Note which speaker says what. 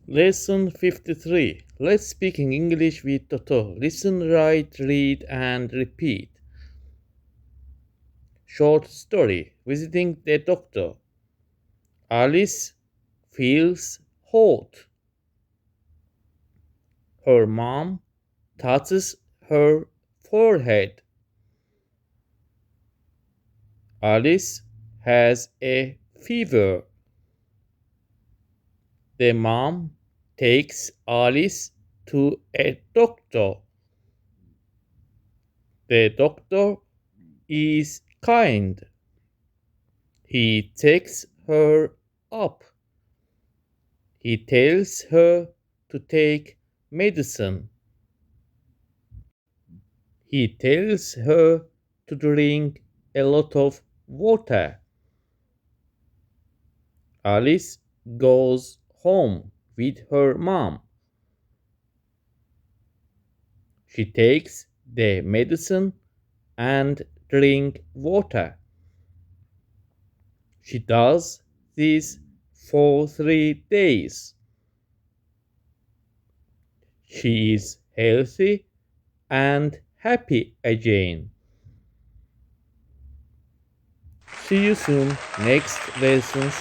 Speaker 1: Lesson 53. Let's speak in English with Toto. Listen, write, read, and repeat. Short story. Visiting the doctor. Alice feels hot. Her mom touches her forehead. Alice has a fever. The mom takes Alice to a doctor. The doctor is kind. He takes her up. He tells her to take medicine. He tells her to drink a lot of water. Alice goes home with her mom. She takes the medicine and drink water. She does this for 3 days. She is healthy and happy again. See you soon next lessons.